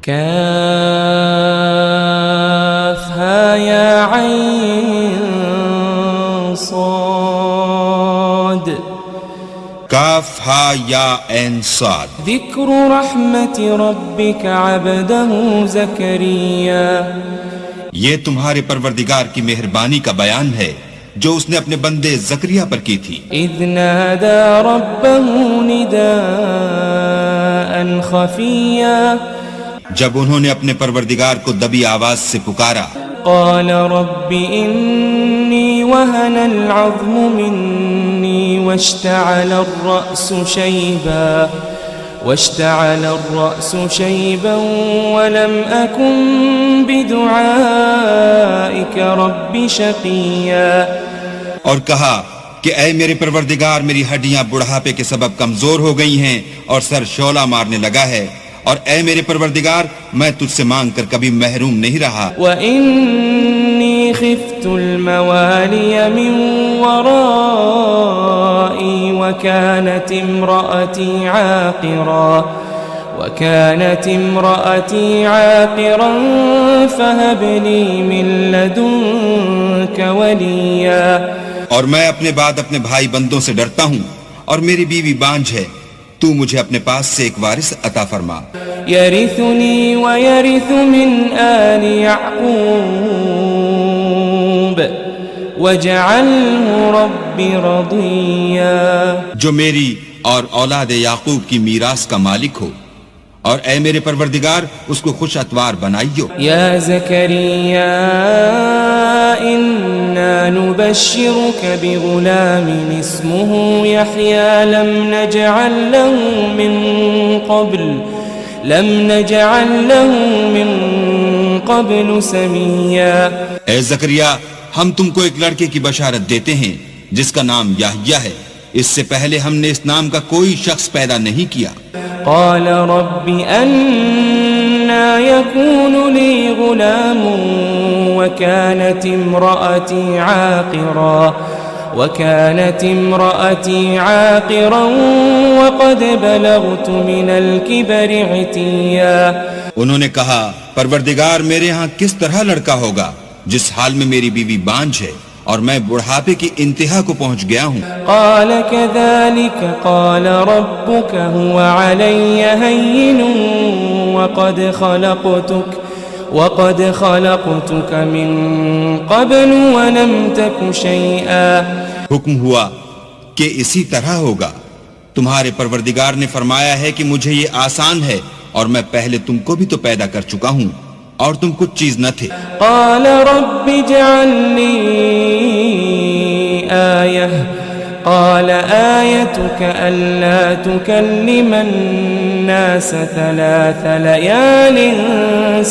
كافها يا عين صاد کاف ہا یا عین صاد. ذکر رحمت ربک عبدہ زکریا. یہ تمہارے پروردگار کی مہربانی کا بیان ہے جو اس نے اپنے بندے زکریا پر کی تھی. اذ نادى ربه نداء خفیا. جب انہوں نے اپنے پروردگار کو دبی آواز سے پکارا. قال رب انی وهن العظم منی واشتعل الرأس شيبا ولم أكن بدعائك رب شقيا. اور کہا کہ اے میرے پروردگار میری ہڈیاں بڑھاپے کے سبب کمزور ہو گئی ہیں اور سر شعلہ مارنے لگا ہے، اور اے میرے پروردگار میں تجھ سے مانگ کر کبھی محروم نہیں رہا. وَإِنِّي خِفْتُ الْمَوَالِيَ مِنْ وَرَائِي وَكَانَتِ امْرَأَتِي عَاقِرًا فَهَبْ لِي مِنْ لَدُنْكَ وَلِيًّا. اور میں اپنے بعد اپنے بھائی بندوں سے ڈرتا ہوں اور میری بیوی بانجھ ہے، تو مجھے اپنے پاس سے ایک وارث عطا فرما. يَرِثُنِي وَيَرِثُ مِنْ آلِ يَعْقُوبَ وَاجْعَلْهُ رَبِّ رَضِيًّا. جو میری اور اولاد یعقوب کی میراث کا مالک ہو، اور اے میرے پروردگار اس کو خوش اتوار بنائیو. یا زکریا انا نبشرك بغلام اسمه يحيى لم نجعل له من قبل سميا. اے زکریا ہم تم کو ایک لڑکے کی بشارت دیتے ہیں جس کا نام یحییٰ ہے، اس سے پہلے ہم نے اس نام کا کوئی شخص پیدا نہیں کیا. قال رب أنا يكون لي غلام وكانت امرأتي عاقرا وقد بلغت من الكبر عتيا. انہوں نے کہا پروردگار میرے ہاں کس طرح لڑکا ہوگا جس حال میں میری بیوی بانجھ ہے اور میں بڑھاپے کی انتہا کو پہنچ گیا ہوں. قال كذلك قال ربك هو علي هين وقد خلقتك من قبل ولم تك شيئا. حکم ہوا کہ اسی طرح ہوگا. تمہارے پروردگار نے فرمایا ہے کہ مجھے یہ آسان ہے اور میں پہلے تم کو بھی تو پیدا کر چکا ہوں اور تم کچھ چیز نہ تھے. قال رب اجعل لي آية قال آيتك ألا تكلم الناس 3 ليال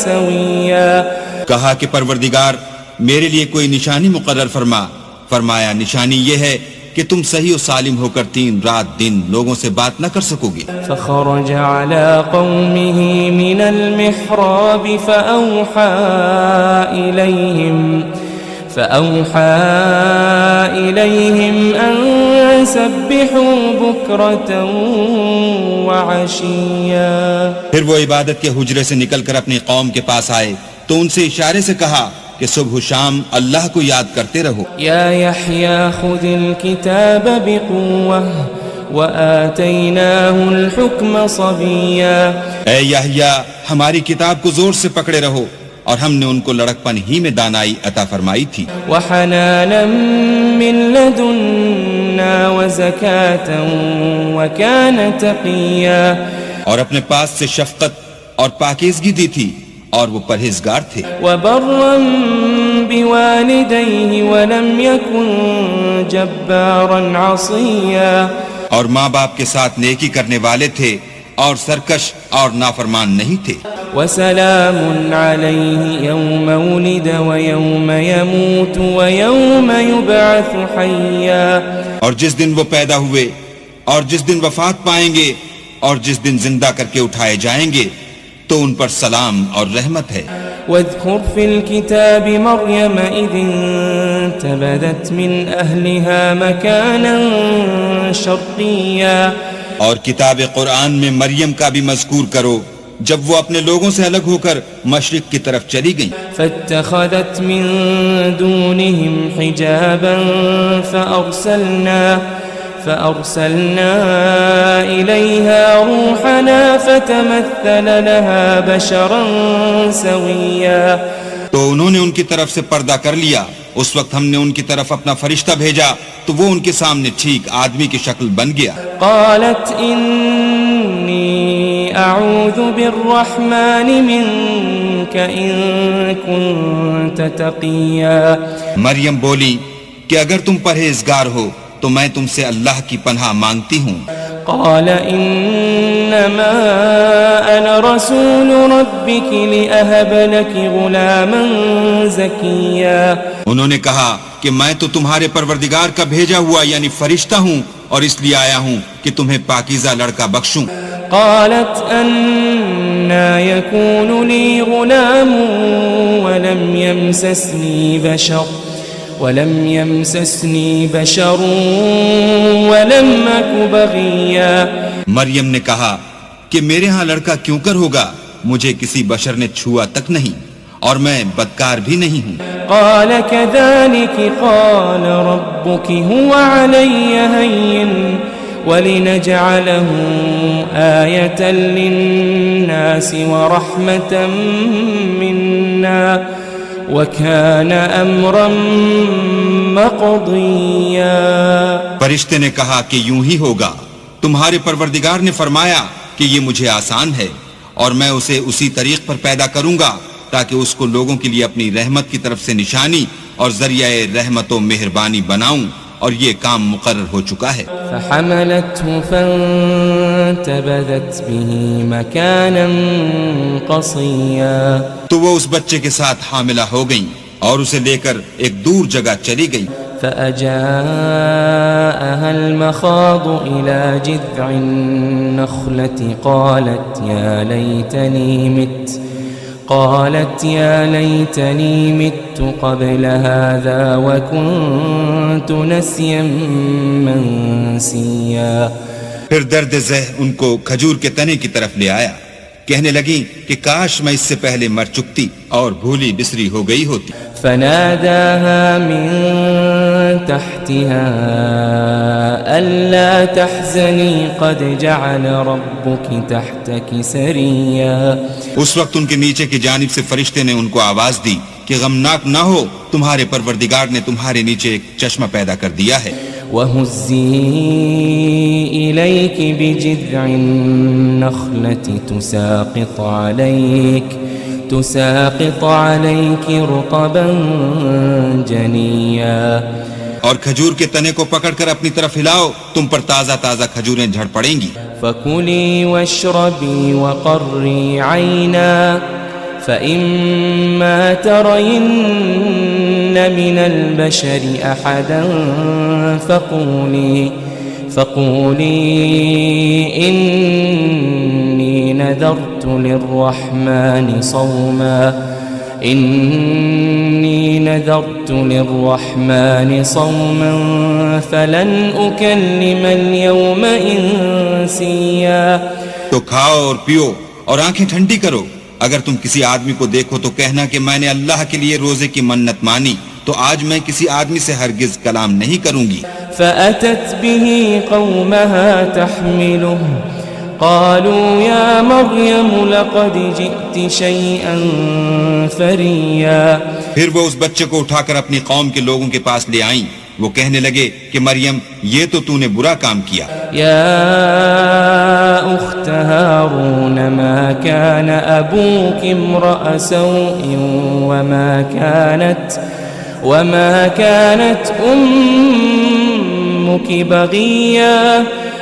سويا. کہا کہ پروردگار میرے لیے کوئی نشانی مقرر فرمایا نشانی یہ ہے کہ تم صحیح و سالم ہو کر 3 رات دن لوگوں سے بات نہ کر سکو گے. فخرج على قومه من المحراب فأوحى إليهم أن سبحوا بكرة وعشيا. پھر وہ عبادت کے حجرے سے نکل کر اپنی قوم کے پاس آئے تو ان سے اشارے سے کہا کہ صبح و شام اللہ کو یاد کرتے رہو. یا یحییٰ خذ الکتاب بقوة وآتیناہ الحکم صبیا. اے یحییٰ ہماری کتاب کو زور سے پکڑے رہو اور ہم نے ان کو لڑکپن ہی میں دانائی عطا فرمائی تھی. وحنانا من لدنا وزکاة وکان تقیا. اور اپنے پاس سے شفقت اور پاکیزگی دی تھی اور وہ پرہیزگار تھے. وبرا بوالدیہ ولم یکن جبارا عصیا. اور ماں باپ کے ساتھ نیکی کرنے والے تھے اور سرکش اور نافرمان نہیں تھے. وسلام علیہ یوم ولد ویوم یموت ویوم یبعث حیا. اور جس دن وہ پیدا ہوئے اور جس دن وفات پائیں گے اور جس دن زندہ کر کے اٹھائے جائیں گے تو ان پر سلام اور رحمت ہے. واذکر فی الکتاب مریم اذ انتبذت من اہلها مکانا شرقیا. اور کتاب قرآن میں مریم کا بھی مذکور کرو جب وہ اپنے لوگوں سے الگ ہو کر مشرق کی طرف چلی گئیں فاتخذت من دونهم حجابا فأرسلنا إليها روحنا فتمثل لها بشرا سويا تو انہوں نے ان کی طرف سے پردہ کر لیا. اس وقت ہم نے ان کی طرف اپنا فرشتہ بھیجا تو وہ ان کے سامنے ٹھیک آدمی کی شکل بن گیا. قالت إني أعوذ بالرحمن منك إن كنت تقيا. مریم بولی کہ اگر تم پرہیزگار ہو تو میں تم سے اللہ کی پناہ مانگتی ہوں. قال إنما أنا رسول ربك لأهب لك غلاما زكيا. انہوں نے کہا کہ میں تو تمہارے پروردگار کا بھیجا ہوا یعنی فرشتہ ہوں اور اس لیے آیا ہوں کہ تمہیں پاکیزہ لڑکا بخشوں. قالت أنا يكون لي غلام ولم يمسسني بشر ولم أك بغيا. مریم نے کہا کہ میرے ہاں لڑکا کیوں کر ہوگا, مجھے کسی بشر نے چھوا تک نہیں اور میں بدکار بھی نہیں ہوں. قال كذلك قال ربك هو علي هين ولنجعله آية للناس ورحمة منا وَكَانَ أَمْرًا مَقْضِيًّا. فرشتے نے کہا کہ یوں ہی ہوگا, تمہارے پروردگار نے فرمایا کہ یہ مجھے آسان ہے اور میں اسے اسی طریق پر پیدا کروں گا تاکہ اس کو لوگوں کے لیے اپنی رحمت کی طرف سے نشانی اور ذریعہ رحمت و مہربانی بناؤں, اور یہ کام مقرر ہو چکا ہے. فحملته فانتبذت به مكانا قصيا. تو وہ اس بچے کے ساتھ حاملہ ہو گئیں اور اسے لے کر ایک دور جگہ چلی گئی. فأجاءها المخاض إلى جذع النخلة قالت يا ليتني مت قبل هذا وكنت نسيا منسيا. پھر درد ذہ ان کو کھجور کے تنے کی طرف لے آیا, کہنے لگی کہ کاش میں اس سے پہلے مر چکتی اور بھولی بسری ہو گئی ہوتی. فناداها من تحتها ألا تحزني قد جعل ربك تحتك سريا. اس وقت ان کے نیچے کی جانب سے فرشتے نے ان کو آواز دی کہ غمناک نہ ہو, تمہارے پروردگار نے تمہارے نیچے ایک چشمہ پیدا کر دیا ہے. وَهُزِّي إِلَيْكِ بِجِذْعِ النَّخْلَةِ تُسَاقِطْ عَلَيْكِ رُطَبًا جَنِيًّا. اور کھجور کے تنے کو پکڑ کر اپنی طرف ہلاؤ, تم پر تازہ تازہ کھجوریں جھڑ پڑیں گی. فَكُلِي وَاشْرَبِي وَقَرِّي عَيْنًا فَإِمَّا تَرَيِنَّ مِنَ الْبَشَرِ أَحَدًا فَقُولِي إِنِّي نَذَرْتُ لِلرَّحْمَنِ صَوْمًا فَلَنْ أُكَلِّمَ الْيَوْمَ إِنسِيًّا. تو کھاؤ اور پیو اور آنکھیں ٹھنڈی کرو, اگر تم کسی آدمی کو دیکھو تو کہنا کہ میں نے اللہ کے لیے روزے کی منت مانی, تو آج میں کسی آدمی سے ہرگز کلام نہیں کروں گی. فأتت به قومها تحمله قالوا يا مريم لقد جئت شيئا فريا. پھر وہ اس بچے کو اٹھا کر اپنی قوم کے لوگوں کے پاس لے آئیں. وہ کہنے لگے کہ مریم یہ تو نے برا کام کیا. يا أخت هارون ما كان أبوك امرأ سوء وما كانت أمك بغيا.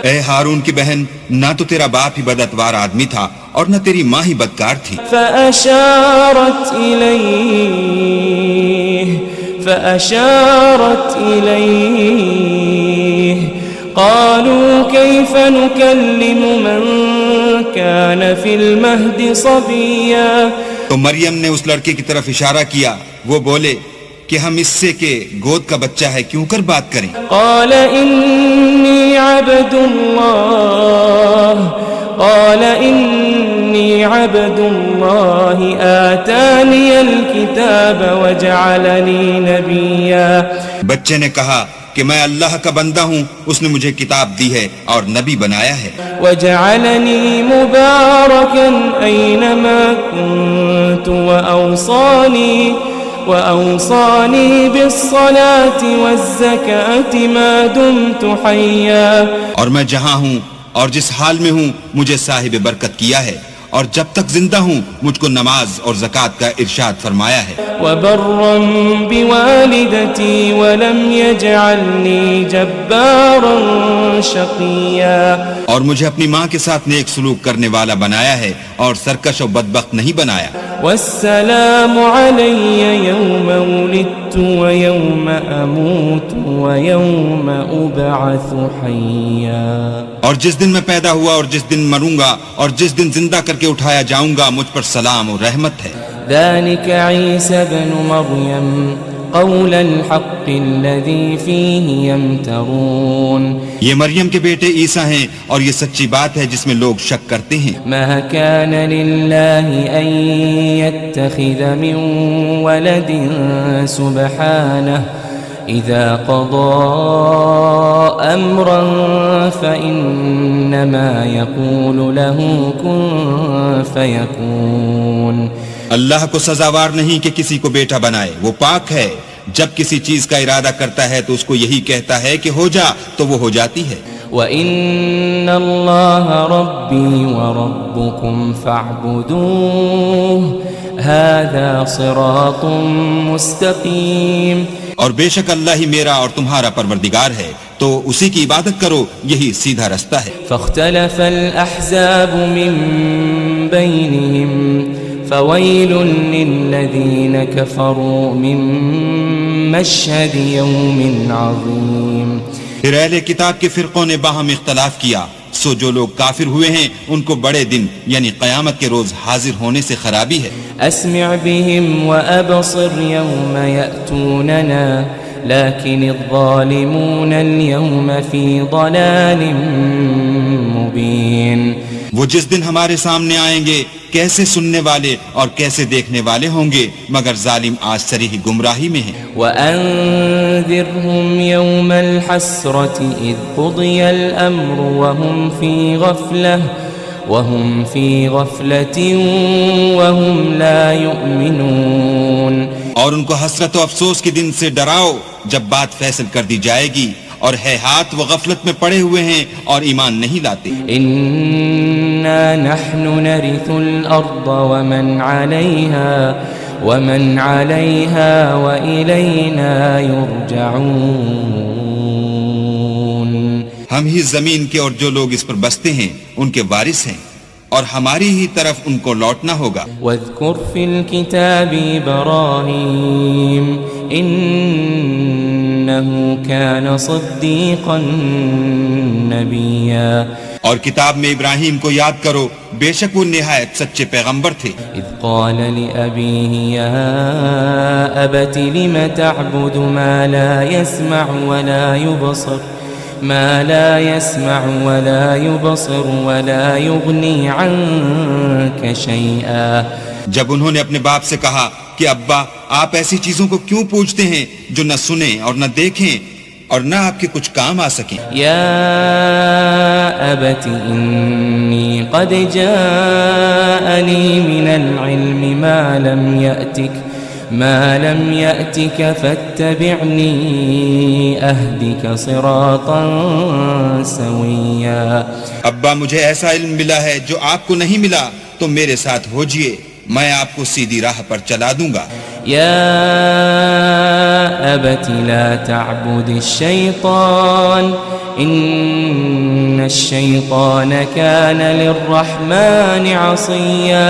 اے ہارون کی بہن, نہ تو تیرا باپ ہی بداتوار آدمی تھا اور نہ تیری ماں ہی بدکار تھی. فأشارت إليه قالوا كيف نكلم من كان في المهد صبيا. تو مریم نے اس لڑکے کی طرف اشارہ کیا. وہ بولے کہ ہم اس سے کہ گود کا بچہ ہے کیوں کر بات کریں. قال إني عبد الله قال إني عبد الله آتاني الكتاب وجعلني نبيا. بچے نے کہا کہ میں اللہ کا بندہ ہوں، اس نے مجھے کتاب دی ہے اور نبی بنایا ہے. وجعلني مباركا أينما كنت وأوصاني بالصلاة والزكاة ما دمت حيا. اور میں جہاں ہوں اور جس حال میں ہوں مجھے صاحب برکت کیا ہے، اور جب تک زندہ ہوں مجھ کو نماز اور زکوٰۃ کا ارشاد فرمایا ہے. وبرا بوالدتي ولم يجعلني جبارا شقيا. اور مجھے اپنی ماں کے ساتھ نیک سلوک کرنے والا بنایا ہے اور سرکش و بدبخت نہیں بنایا. والسلام علي يوم ولدت ويوم أموت ويوم أبعث حيا. اور جس دن میں پیدا ہوا اور جس دن مروں گا اور جس دن زندہ کر کے اٹھایا جاؤں گا مجھ پر سلام اور رحمت ہے. ذلك عيسى ابن مريم قول الحق الذي فيه يمترون. یہ مریم کے بیٹے عیسیٰ ہیں اور یہ سچی بات ہے جس میں لوگ شک کرتے ہیں. ما كان لله أن يتخذ من ولد سبحانه إذا قضى أمرا فإنما يقول له كن فيكون. اللہ کو سزاوار نہیں کہ کسی کو بیٹا بنائے، وہ پاک ہے. جب کسی چیز کا ارادہ کرتا ہے تو اس کو یہی کہتا ہے کہ ہو جا تو وہ ہو جاتی ہے. وَإِنَّ اللَّهَ رَبِّي وَرَبُّكُمْ فَاعْبُدُوهُ هَذَا صِرَاطٌ مُسْتَقِيمٌ. اور بے شک اللہ ہی میرا اور تمہارا پروردگار ہے، تو اسی کی عبادت کرو، یہی سیدھا رستہ ہے. فاختلف الأحزاب من بينهم فويل للذين كفروا من مشهد يوم عظيم. پھر اہل کتاب کے فرقوں نے باہم اختلاف کیا، سو جو لوگ کافر ہوئے ہیں ان کو بڑے دن یعنی قیامت کے روز حاضر ہونے سے خرابی ہے. اسمع بهم وابصر يوم يأتوننا لكن الظالمون اليوم في ضلال مبين. وہ جس دن ہمارے سامنے آئیں گے کیسے سننے والے اور کیسے دیکھنے والے ہوں گے، مگر ظالم آج صریح گمراہی میں ہیں. وَأَنذِرْهُمْ يَوْمَ الْحَسْرَةِ إِذْ قُضِيَ الْأَمْرُ وَهُمْ فِي غَفْلَةٍ وَهُمْ لَا يُؤْمِنُونَ. اور ان کو حسرت و افسوس کے دن سے ڈراؤ جب بات فیصل کر دی جائے گی، اور ہے ہاتھ وہ غفلت میں پڑے ہوئے ہیں اور ایمان نہیں لاتے. إِنَّا نَحْنُ نَرِثُ الْأَرْضَ وَمَنْ عَلَيْهَا وَإِلَيْنَا يُرْجَعُونَ. ہم ہی زمین کے اور جو لوگ اس پر بستے ہیں ان کے وارث ہیں، اور ہماری ہی طرف ان کو لوٹنا ہوگا. وَاذْكُرْ فِي الْكِتَابِ إِبْرَاهِيمَ إِنَّهُ كَانَ صِدِّيقًا نَبِيًّا. اور کتاب میں ابراہیم کو یاد کرو، بے شک وہ نہایت سچے پیغمبر تھے. اذ قال لأبيه يا أبت لم تعبد ما لا يسمع ولا يبصر ولا يغني عنك شيئا. جب انہوں نے اپنے باپ سے کہا کہ ابا آپ ایسی چیزوں کو کیوں پوچھتے ہیں جو نہ سنیں اور نہ دیکھیں اور نہ آپ کے کچھ کام آ سکیں. یا ابت انی قد جاءنی من العلم ما لم يأتك فاتبعنی اہدک صراطا سویا. ابا مجھے ایسا علم ملا ہے جو آپ کو نہیں ملا، تو میرے ساتھ ہوجئے، میں آپ کو سیدھی راہ پر چلا دوں گا. یا ابت لا تعبد الشیطان ان الشیطان کان للرحمن عصیا.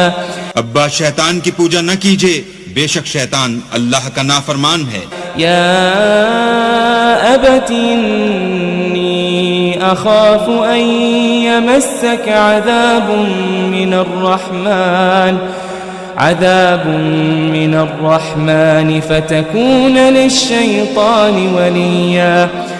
ابا شیطان کی پوجا نہ کیجئے، بے شک شیطان اللہ کا نافرمان ہے. یا ابت انی اخاف ان یمسک عذاب من الرحمن فتكون للشیطان ولیا.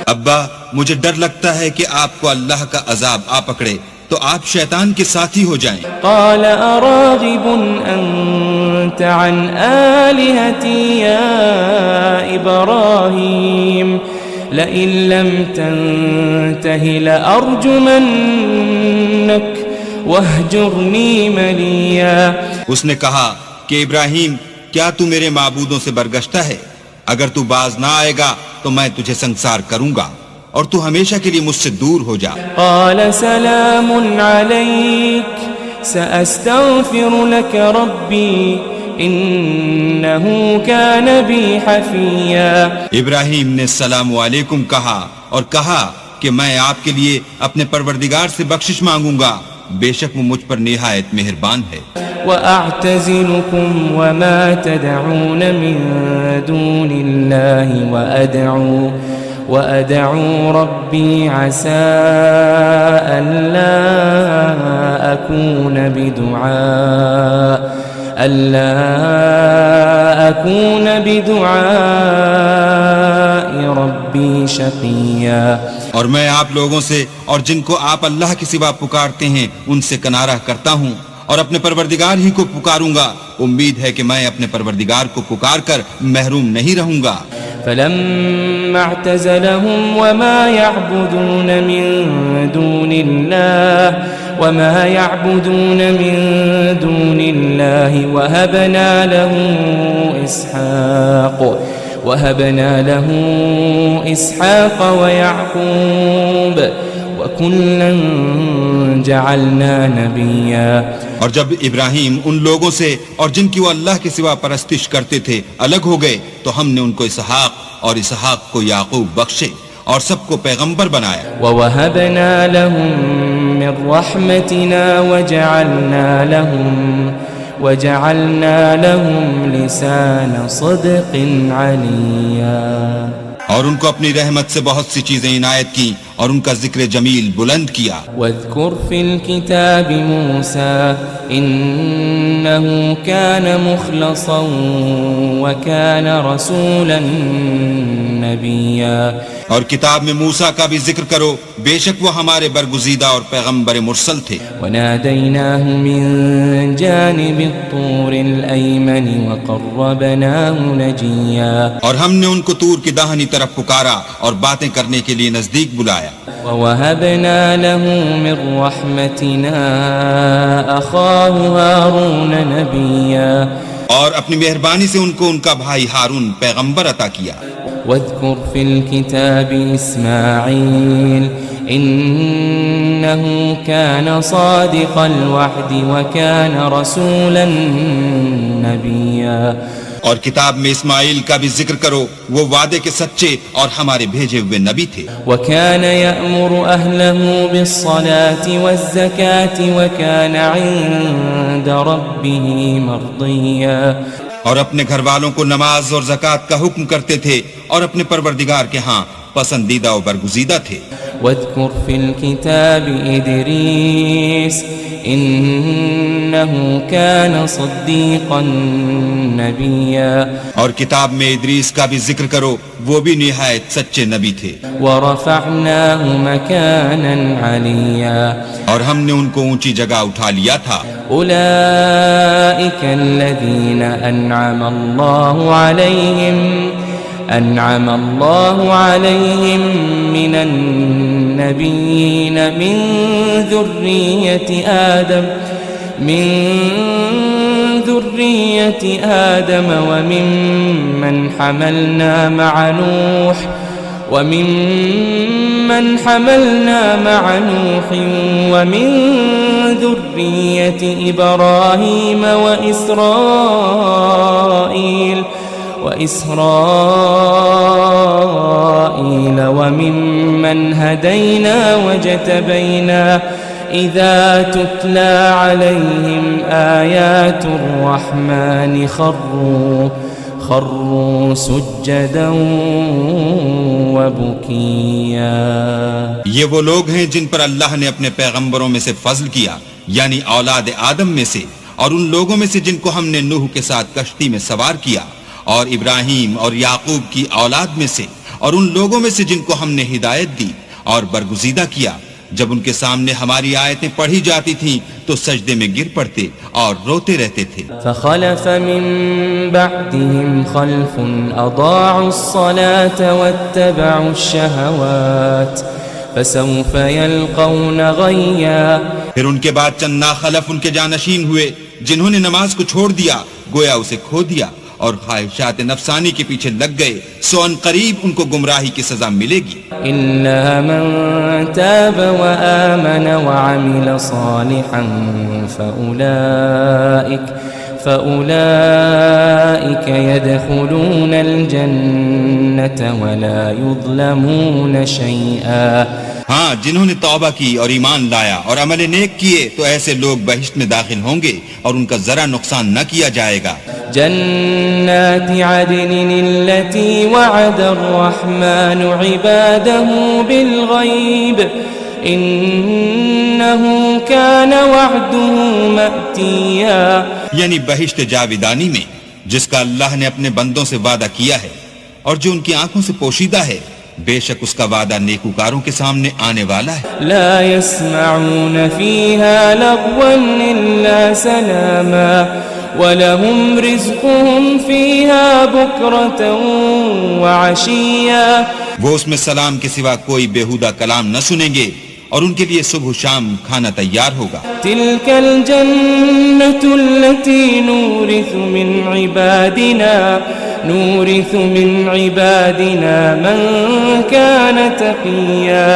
ابا مجھے ڈر لگتا ہے کہ آپ کو اللہ کا عذاب آ پکڑے تو آپ شیطان کے ساتھی ہو جائیں۔ قال أراغب أنت عن آلهتي يا إبراهيم لئن لم تنته لأرجمنك واهجرني مليا۔ اس نے کہا کہ ابراہیم کیا تو میرے معبودوں سے برگشتہ ہے؟ اگر تو باز نہ آئے گا تو میں تجھے سنسار کروں گا اور تو ہمیشہ کے لیے مجھ سے دور ہو جا۔ قال سلام عليك سأستغفر لك ربي إنه كان بي حفيا۔ ابراہیم نے السلام علیکم کہا اور کہا کہ میں آپ کے لیے اپنے پروردگار سے بخشش مانگوں گا، بے شک وہ مجھ پر نہایت مہربان ہے۔ وأعتزلكم وما تدعون من دون الله وأدعو ربي عسى ألا أكون بدعاء ربي شقيا۔ اور میں آپ لوگوں سے اور جن کو آپ اللہ کے سوا پکارتے ہیں ان سے کنارہ کرتا ہوں اور اپنے پروردگار ہی کو پکاروں گا، امید ہے کہ میں اپنے پروردگار کو پکار کر محروم نہیں رہوں گا۔ فلما اعتزلهم وما يعبدون من دون الله وهبنا له إسحاق ويعقوب وكلا جعلنا نبيا۔ اور جب ابراہیم ان لوگوں سے اور جن کی وہ اللہ کے سوا پرستش کرتے تھے الگ ہو گئے تو ہم نے ان کو اسحاق اور اسحاق کو یعقوب بخشے اور سب کو پیغمبر بنایا۔ وَوَهَبْنَا لَهُم مِّن رَّحْمَتِنَا وَجَعَلْنَا لَهُمْ لِسَانَ صِدْقٍ عَلِيًّا۔ اور ان کو اپنی رحمت سے بہت سی چیزیں عنایت کی اور ان کا ذکر جمیل بلند کیا۔ واذكر في الكتاب موسى إنه كان مخلصا وكان رسولا نبيا۔ اور کتاب میں موسیٰ کا بھی ذکر کرو، بے شک وہ ہمارے برگزیدہ اور پیغمبر مرسل تھے۔ وناديناه من جانب الطور الأيمن وقربناه نجيا۔ اور ہم نے ان کو طور کی داہنی طرف پکارا اور باتیں کرنے کے لیے نزدیک بلایا۔ ووهبنا له من رحمتنا أخاه هارون نبيا۔ اور اپنی مہربانی سے ان کو ان کا بھائی ہارون پیغمبر عطا کیا۔ واذكر في الكتاب إسماعيل إنه كان صادق الوعد وكان رسولا نبيا۔ اور کتاب میں اسماعیل کا بھی ذکر کرو، وہ وعدے کے سچے اور ہمارے بھیجے ہوئے نبی تھے۔ وكان يأمر أهله بالصلاة والزكاة وكان عند ربه مرضيا۔ اور اپنے گھر والوں کو نماز اور زکوٰۃ کا حکم کرتے تھے اور اپنے پروردگار کے ہاں پسندیدہ و برگزیدہ تھے۔ واذكر في الكتاب إدريس إنه كان صديقا نبيا۔ اور کتاب میں ادریس کا بھی ذکر کرو، وہ بھی نہایت سچے نبی تھے۔ ورفعناه مكانا عليا۔ اور ہم نے ان کو اونچی جگہ اٹھا لیا تھا۔ أولئك الذين أنعم الله عليهم من النبيين من ذرية آدم وممن حملنا مع نوح ومن ذرية إبراهيم وإسرائيل وممن هدينا وجتبينا إذا تتلى عليهم آيات الرحمن خروا سجدا وبكيا۔ یہ وہ لوگ ہیں جن پر اللہ نے اپنے پیغمبروں میں سے فضل کیا، یعنی اولاد آدم میں سے، اور ان لوگوں میں سے جن کو ہم نے نوح کے ساتھ کشتی میں سوار کیا، اور ابراہیم اور یعقوب کی اولاد میں سے، اور ان لوگوں میں سے جن کو ہم نے ہدایت دی اور برگزیدہ کیا، جب ان کے سامنے ہماری آیتیں پڑھی جاتی تھیں تو سجدے میں گر پڑتے اور روتے رہتے تھے. فخلف من بعدهم خلف اضاعوا الصلاة واتبعوا الشهوات فسوف يلقون غيا. پھر ان کے بعد چند ناخلف ان کے جانشین ہوئے جنہوں نے نماز کو چھوڑ دیا گویا اسے کھو دیا اور خواہشات نفسانی کے پیچھے لگ گئے سو ان قریب ان کو گمراہی کی سزا ملے گی. إلا من تاب وآمن وعمل صالحا فأولئك يدخلون الجنة ولا يظلمون شيئا. ہاں جنہوں نے توبہ کی اور ایمان لایا اور عمل نیک کیے تو ایسے لوگ بہشت میں داخل ہوں گے اور ان کا ذرا نقصان نہ کیا جائے گا. جنات عدن التي وعد الرحمن عباده بالغيب إنه كان وعده مأتيا. یعنی بہشت جاویدانی میں جس کا اللہ نے اپنے بندوں سے وعدہ کیا ہے اور جو ان کی آنکھوں سے پوشیدہ ہے بے شک اس کا وعدہ نیکوکاروں کے سامنے آنے والا ہے. لا يسمعون فيها لغوا إلا سلاما وَلَهُمْ رِزْقُهُمْ فِيهَا بُكْرَةً وَعَشِيًّا. وہ اس میں سلام کے سوا کوئی بیہودہ کلام نہ سنیں گے اور ان کے لیے صبح و شام کھانا تیار ہوگا. تِلْكَ الْجَنَّةُ الَّتِي نُورِثُ مِنْ عِبَادِنَا مَنْ كَانَ تَقِيًّا.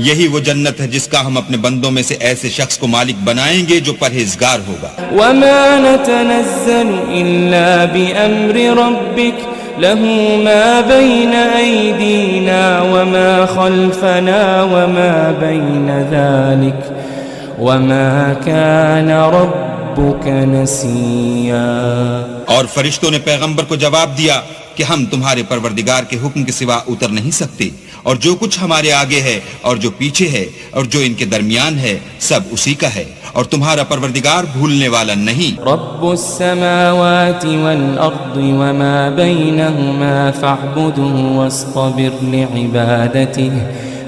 یہی وہ جنت ہے جس کا ہم اپنے بندوں میں سے ایسے شخص کو مالک بنائیں گے جو پرہیزگار ہوگا. وَمَا نَتَنَزَّلُ إِلَّا بِأَمْرِ رَبِّكَ لَهُ مَا بَيْنَ أَيْدِينَا وَمَا خَلْفَنَا وَمَا بَيْنَ ذَلِكَ وَمَا كَانَ رَبُّكَ نَسِيًّا. اور فرشتوں نے پیغمبر کو جواب دیا کہ ہم تمہارے پروردگار کے حکم کے سوا اتر نہیں سکتے اور جو کچھ ہمارے آگے ہے اور جو پیچھے ہے اور جو ان کے درمیان ہے سب اسی کا ہے اور تمہارا پروردگار بھولنے والا نہیں. رب السماوات والأرض وما بينهما فاعبده واصطبر لعبادته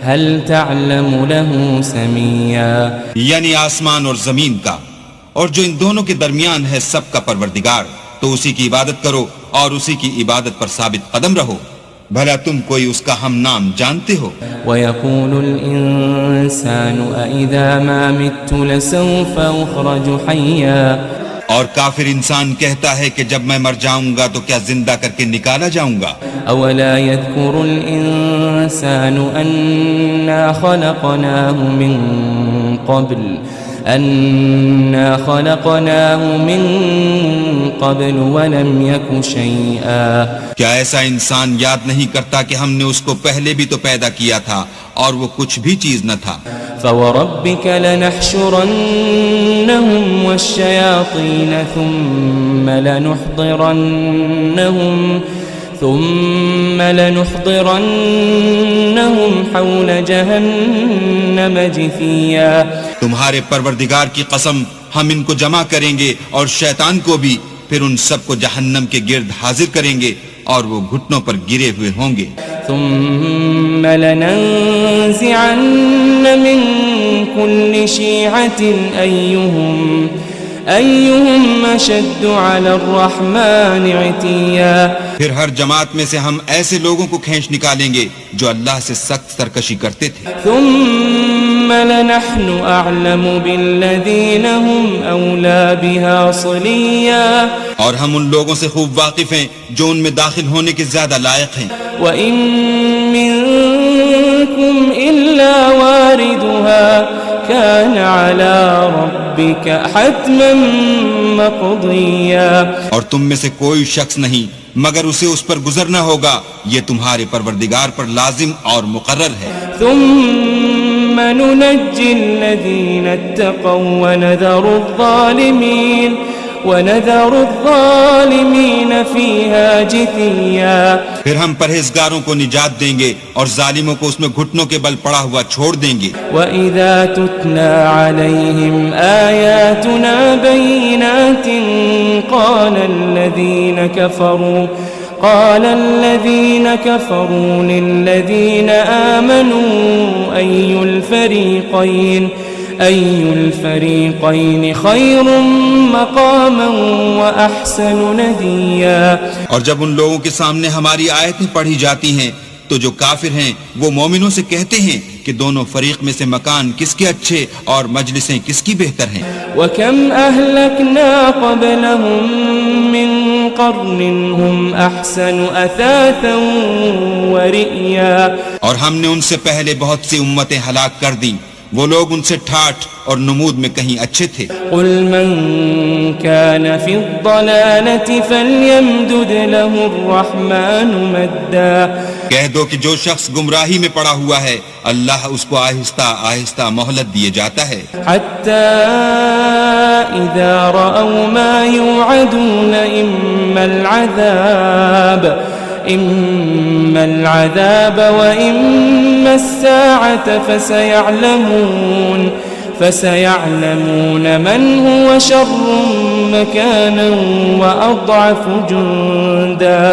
هل تعلم له سميا. یعنی آسمان اور زمین کا اور جو ان دونوں کے درمیان ہے سب کا پروردگار تو اسی کی عبادت کرو اور اسی کی عبادت پر ثابت قدم رہو بھلا تم کوئی اس کا ہم نام جانتے ہو. وَيَقُولُ الْإِنسَانُ أَإِذَا مَا مِتُّ لَسَوْفَ أُخْرَجُ حَيًّا. اور کافر انسان کہتا ہے کہ جب میں مر جاؤں گا تو کیا زندہ کر کے نکالا جاؤں گا. أَوَلَا يَذْكُرُ الْإِنسَانُ أَنَّا خَلَقْنَاهُ مِن قَبْلُ وَلَمْ يَكُ شَيْئًا. کیا ایسا انسان یاد نہیں کرتا کہ ہم نے اس کو پہلے بھی تو پیدا کیا تھا اور وہ کچھ بھی چیز نہ تھا. فَوَرَبِّكَ لَنَحْشُرَنَّهُمْ وَالشَّيَاطِينَ ثُمَّ لَنُحْضِرَنَّهُمْ حَوْلَ جَهَنَّمَ جِثِيًّا. تمہارے پروردگار کی قسم ہم ان کو جمع کریں گے اور شیطان کو بھی پھر ان سب کو جہنم کے گرد حاضر کریں گے اور وہ گھٹنوں پر گرے ہوئے ہوں گے. ثم لننزعن من كل شيعة أيهم أشد على الرحمن عتيا. پھر ہر جماعت میں سے ہم ایسے لوگوں کو کھینچ نکالیں گے جو اللہ سے سخت سرکشی کرتے تھے. ثم لنحن أعلم بالذين هم أولى بها صليا. اور ہم ان لوگوں سے خوب واقف ہیں جو ان میں داخل ہونے کے زیادہ لائق ہیں. وَإِن مِّنكُمْ إِلَّا وَارِدُهَا كَانَ عَلَى رَبِّكَ حَتْمًا مَّقْضِيًّا. اور تم میں سے کوئی شخص نہیں مگر اسے اس پر گزرنا ہوگا یہ تمہارے پروردگار پر لازم اور مقرر ہے. ثُمَّ نُنَجِّي الَّذِينَ اتَّقَوْا وَنَذَرُ الظَّالِمِينَ فِيهَا جِثِيًّا. پھر ہم پرہیزگاروں کو نجات دیں گے اور ظالموں کو اس میں گھٹنوں کے بل پڑا ہوا چھوڑ دیں گے. وَإِذَا تُتْلَى عَلَيْهِمْ آيَاتُنَا بَيِّنَاتٍ قَالَ قال الذين كفروا للذين آمنوا أي الفريقين خير مقاما وأحسن نديا. اور جب ان لوگوں کے سامنے ہماری آیتیں پڑھی جاتی ہیں تو جو کافر ہیں وہ مومنوں سے کہتے ہیں کہ دونوں فریق میں سے مکان کس کے اچھے اور مجلسیں کس کی بہتر ہیں. وَكَمْ أَهْلَكْنَا قَبْلَهُمْ مِنْ قَرْنٍ هُمْ أَحْسَنُ أَثَاثًا وَرِئْيًا. اور ہم نے ان سے پہلے بہت سی امتیں ہلاک کر دیں، وہ لوگ ان سے ٹھاٹھ اور نمود میں کہیں اچھے تھے. قُلْ مَنْ كَانَ فِي الضَّلَالَةِ فَلْيَمْدُدْ لَهُ الرَّحْمَنُ مَدًّا. کہہ دو کہ جو شخص گمراہی میں پڑا ہوا ہے اللہ اس کو آہستہ آہستہ مہلت دیے جاتا ہے. حتى إذا رأوا ما يوعدون إما العذاب وإما الساعة فسيعلمون من هو شر مكانا وأضعف جندا.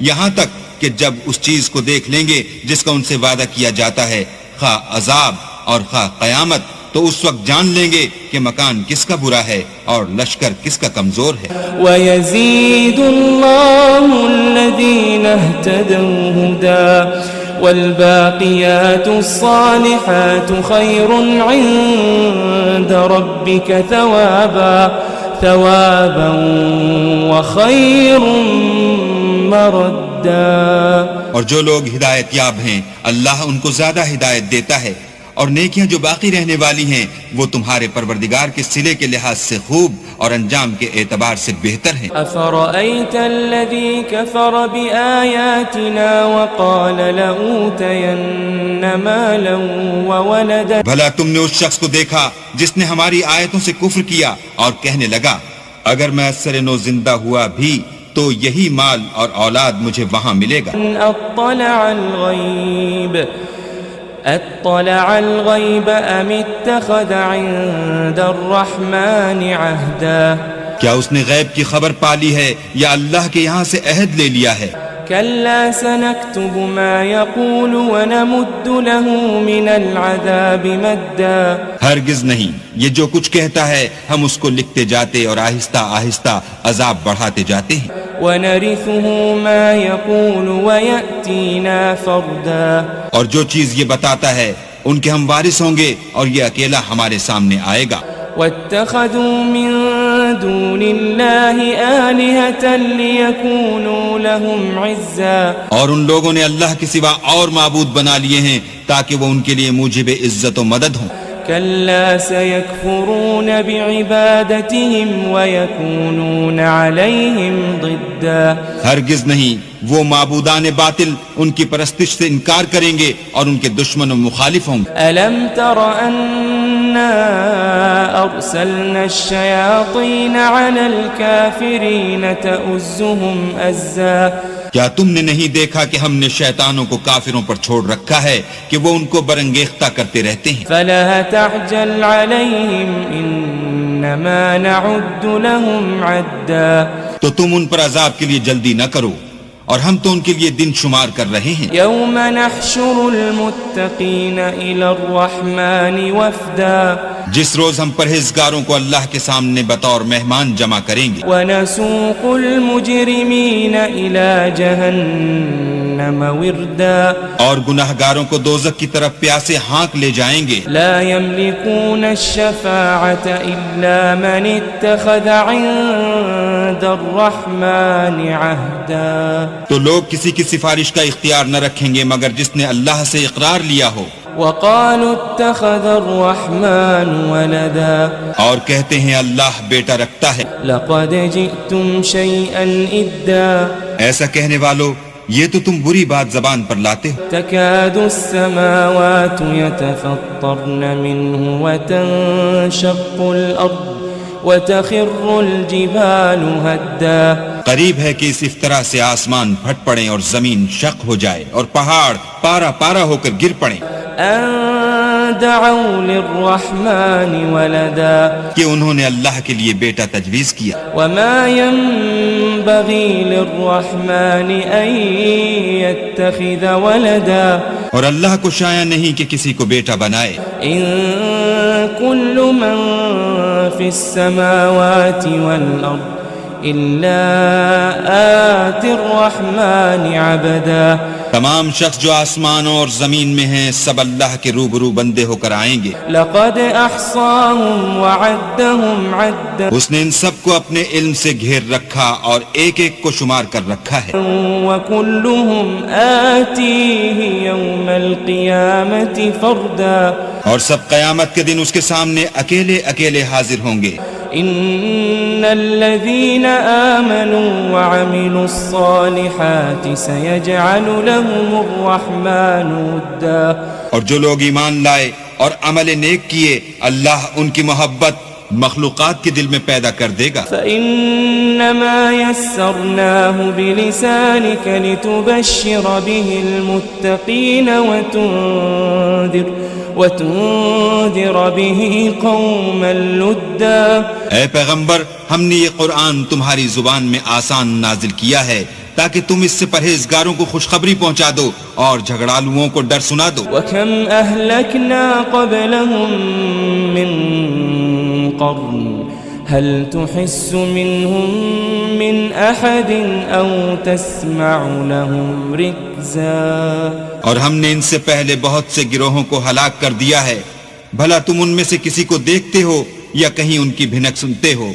یہاں تک کہ جب اس چیز کو دیکھ لیں گے جس کا ان سے وعدہ کیا جاتا ہے، خواہ عذاب اور خواہ قیامت، تو اس وقت جان لیں گے کہ مکان کس کا برا ہے اور لشکر کس کا کمزور ہے. وَيَزِيدُ اللَّهُ الَّذِينَ اهْتَدَوْا هُدًى وَالْبَاقِيَاتُ الصَّالِحَاتُ خَيْرٌ عِندَ رَبِّكَ ثَوَابًا وَخَيْرٌ مَرَدًّا. اور جو لوگ ہدایت یاب ہیں اللہ ان کو زیادہ ہدایت دیتا ہے، اور نیکیاں جو باقی رہنے والی ہیں وہ تمہارے پروردگار کے صلے کے لحاظ سے خوب اور انجام کے اعتبار سے بہتر ہیں. أَفَرَأَيْتَ الَّذِي كَفَرَ بِآيَاتِنَا وَقَالَ لَأُوتَيَنَّ مَالًا وَوَلَدًا. بھلا تم نے اس شخص کو دیکھا جس نے ہماری آیتوں سے کفر کیا اور کہنے لگا اگر میں اثر نو زندہ ہوا بھی تو یہی مال اور اولاد مجھے وہاں ملے گا. اطلع الغیب ام اتخذ عند الرحمن عہدا. کیا اس نے غیب کی خبر پالی ہے یا اللہ کے یہاں سے عہد لے لیا ہے؟ كلا سنكتب ما يقول ونمد له من العذاب مدا. ہرگز نہیں، یہ جو کچھ کہتا ہے ہم اس کو لکھتے جاتے اور آہستہ آہستہ عذاب بڑھاتے جاتے ہیں. ونرثه ما يقول ويأتينا فردا. اور جو چیز یہ بتاتا ہے ان کے ہم وارث ہوں گے اور یہ اکیلا ہمارے سامنے آئے گا. واتخذوا من دون الله آلهة ليكونوا لهم عزا. اور ان لوگوں نے اللہ کے سوا اور معبود بنا لیے ہیں تاکہ وہ ان کے لیے موجب عزت و مدد ہوں. كلا سيكفرون بعبادتهم ويكونون عليهم ضدا. ہرگز نہیں، وہ معبودان باطل ان کی پرستش سے انکار کریں گے اور ان کے دشمن و مخالف ہوں گے. ألم تر أنا أرسلنا الشياطين على الكافرين تؤزهم أزا. کیا تم نے نہیں دیکھا کہ ہم نے شیطانوں کو کافروں پر چھوڑ رکھا ہے کہ وہ ان کو برنگیختہ کرتے رہتے ہیں. فلا تعجل عليهم إنما نعد لهم عدا. تو تم ان پر عذاب کے لیے جلدی نہ کرو اور ہم تو ان کے لیے دن شمار کر رہے ہیں. يوم نحشر المتقين إلى الرحمن وفدا. جس روز ہم پرہیزگاروں کو اللہ کے سامنے بطور مہمان جمع کریں گے. ونسوق المجرمين إلى جهنم وردا. اور گناہگاروں کو دوزخ کی طرف پیاسے ہانک لے جائیں گے. لا يملكون الشفاعة إلا من اتخذ عند الرحمن عهدا. تو لوگ کسی کی سفارش کا اختیار نہ رکھیں گے مگر جس نے اللہ سے اقرار لیا ہو. وقالوا اتخذ الرحمن ولدا. اور کہتے ہیں اللہ بیٹا رکھتا ہے. لقد جئتم شيئا إدا. ایسا کہنے والو یہ تو تم بری بات زبان پر لاتے ہو. تكاد السماوات يتفطرن منه وتنشق الأرض وتخر الجبال هدا. قریب ہے کہ اس افطرا سے آسمان پھٹ پڑیں اور زمین شق ہو جائے اور پہاڑ پارا پارا ہو کر گر پڑیں. أن دعوا للرحمن ولدا کہ انہوں نے اللہ کے لیے بیٹا تجویز کیا. وما ينبغي للرحمن أن يتخذ ولدا اور اللہ کو شایع نہیں کہ کسی کو بیٹا بنائے. إن كل من في السماوات والأرض إلا آتي الرحمن عبدا. تمام شخص جو آسمانوں اور زمین میں ہیں سب اللہ کے روبرو بندے ہو کر آئیں گے. لقد أحصاهم وعدهم عدا اس نے ان سب کو اپنے علم سے گھیر رکھا اور ایک ایک کو شمار کر رکھا ہے. وكلهم آتيه يوم القيامة فردا. اور سب قیامت کے دن اس کے سامنے اکیلے اکیلے حاضر ہوں گے. إن الذين آمنوا وعملوا الصالحات سيجعل لهم الرحمن ودا. اور جو لوگ ایمان لائے اور عمل نیک کیے اللہ ان کی محبت مخلوقات کے دل میں پیدا کر دے گا. فإنما يسرناه بلسانك لتبشر به المتقين وتنذر به قوما لدا. اے پیغمبر ہم نے یہ قرآن تمہاری زبان میں آسان نازل کیا ہے تاکہ تم اس سے پرہیزگاروں کو خوشخبری پہنچا دو اور جھگڑالوؤں کو ڈر سنا دو. وكم أهلكنا قبلهم من قرن هل تحس منهم من أحد أو تسمع لهم ركزا. اور ہم نے ان سے پہلے بہت سے گروہوں کو ہلاک کر دیا ہے بھلا تم ان میں سے کسی کو دیکھتے ہو یا کہیں ان کی بھنک سنتے ہو.